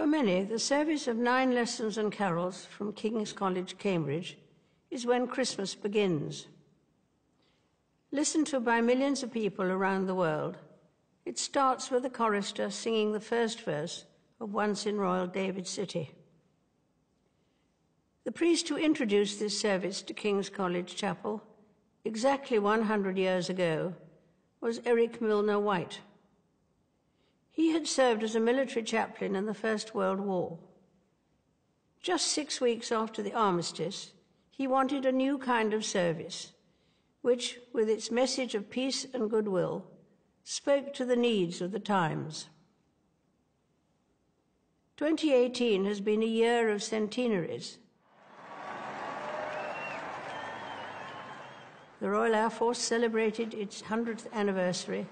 For many, the service of 9 lessons and carols from King's College, Cambridge, is when Christmas begins. Listened to by millions of people around the world, it starts with the chorister singing the first verse of Once in Royal David City. The priest who introduced this service to King's College Chapel exactly 100 years ago was Eric Milner White. He had served as a military chaplain in the First World War. Just 6 weeks after the armistice, he wanted a new kind of service, which, with its message of peace and goodwill, spoke to the needs of the times. 2018 has been a year of centenaries. The Royal Air Force celebrated its 100th anniversary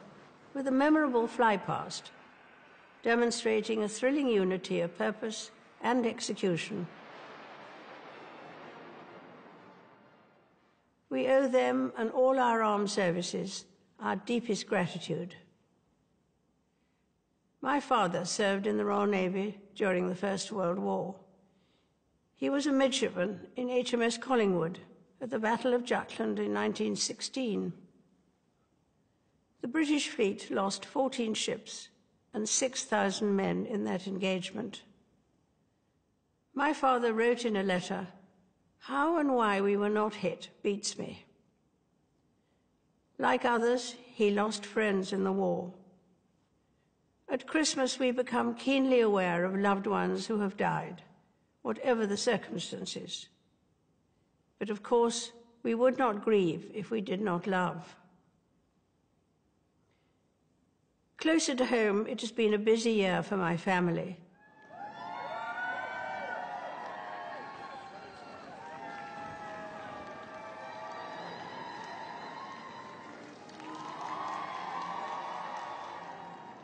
with a memorable flypast, demonstrating a thrilling unity of purpose and execution. We owe them and all our armed services our deepest gratitude. My father served in the Royal Navy during the First World War. He was a midshipman in HMS Collingwood at the Battle of Jutland in 1916. The British fleet lost 14 ships and 6,000 men in that engagement. My father wrote in a letter, "How and why we were not hit beats me." Like others, he lost friends in the war. At Christmas, we become keenly aware of loved ones who have died, whatever the circumstances. But of course, we would not grieve if we did not love. Closer to home, it has been a busy year for my family.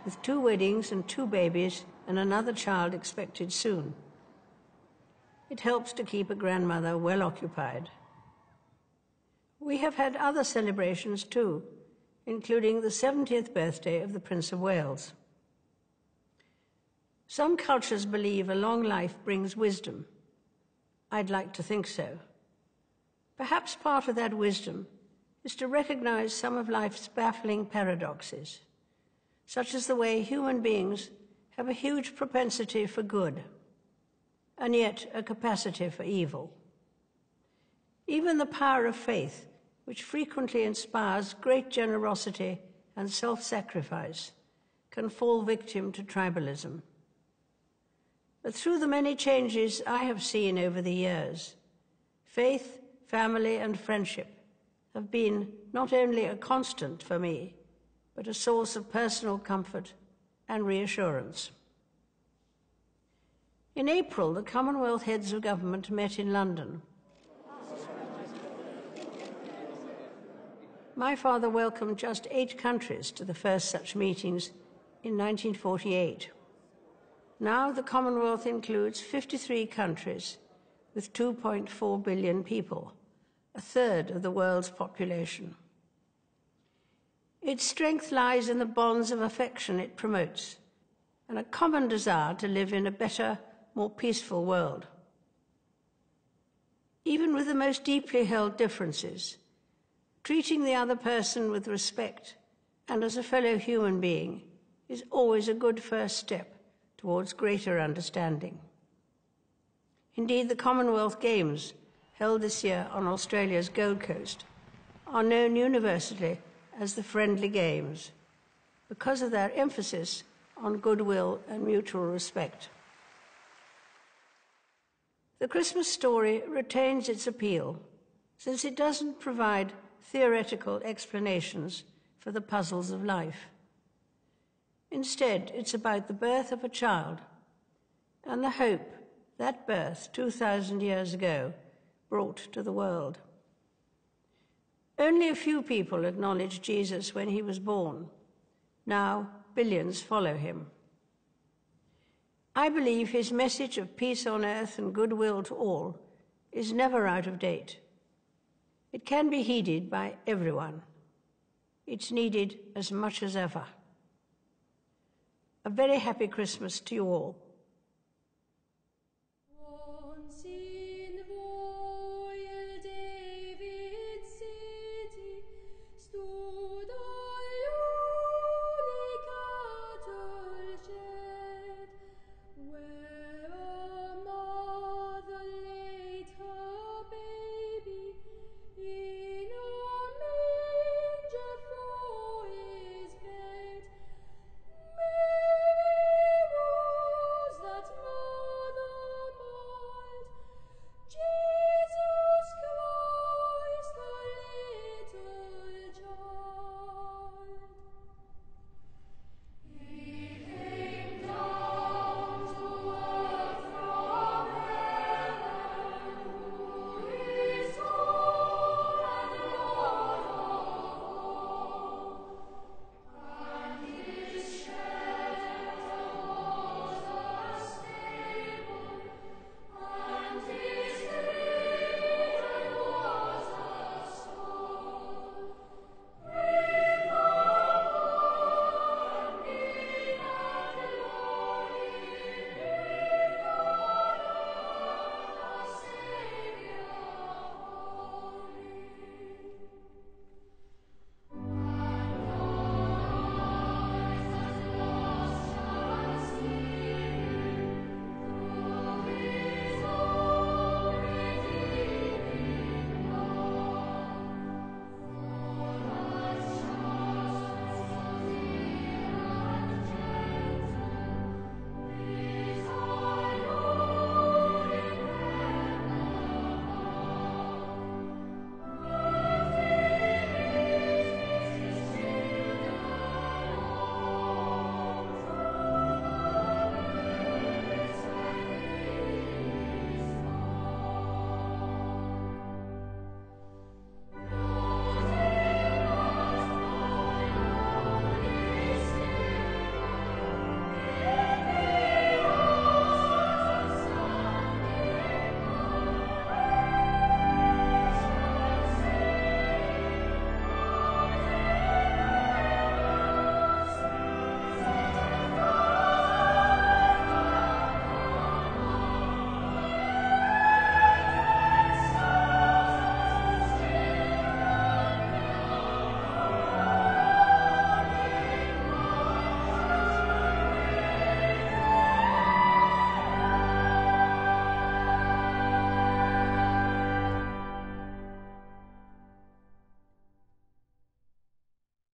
With 2 weddings and 2 babies and another child expected soon. It helps to keep a grandmother well occupied. We have had other celebrations too, including the 70th birthday of the Prince of Wales. Some cultures believe a long life brings wisdom. I'd like to think so. Perhaps part of that wisdom is to recognize some of life's baffling paradoxes, such as the way human beings have a huge propensity for good, and yet a capacity for evil. Even the power of faith, which frequently inspires great generosity and self-sacrifice, can fall victim to tribalism. But through the many changes I have seen over the years, faith, family, and friendship have been not only a constant for me, but a source of personal comfort and reassurance. In April, the Commonwealth heads of government met in London. My father welcomed just 8 countries to the first such meetings in 1948. Now the Commonwealth includes 53 countries with 2.4 billion people, a third of the world's population. Its strength lies in the bonds of affection it promotes and a common desire to live in a better, more peaceful world. Even with the most deeply held differences, treating the other person with respect and as a fellow human being is always a good first step towards greater understanding. Indeed, the Commonwealth Games, held this year on Australia's Gold Coast, are known universally as the Friendly Games because of their emphasis on goodwill and mutual respect. The Christmas story retains its appeal since it doesn't provide theoretical explanations for the puzzles of life. Instead, it's about the birth of a child and the hope that birth 2,000 years ago brought to the world. Only a few people acknowledged Jesus when he was born. Now, billions follow him. I believe his message of peace on earth and goodwill to all is never out of date. It can be heeded by everyone. It's needed as much as ever. A very happy Christmas to you all.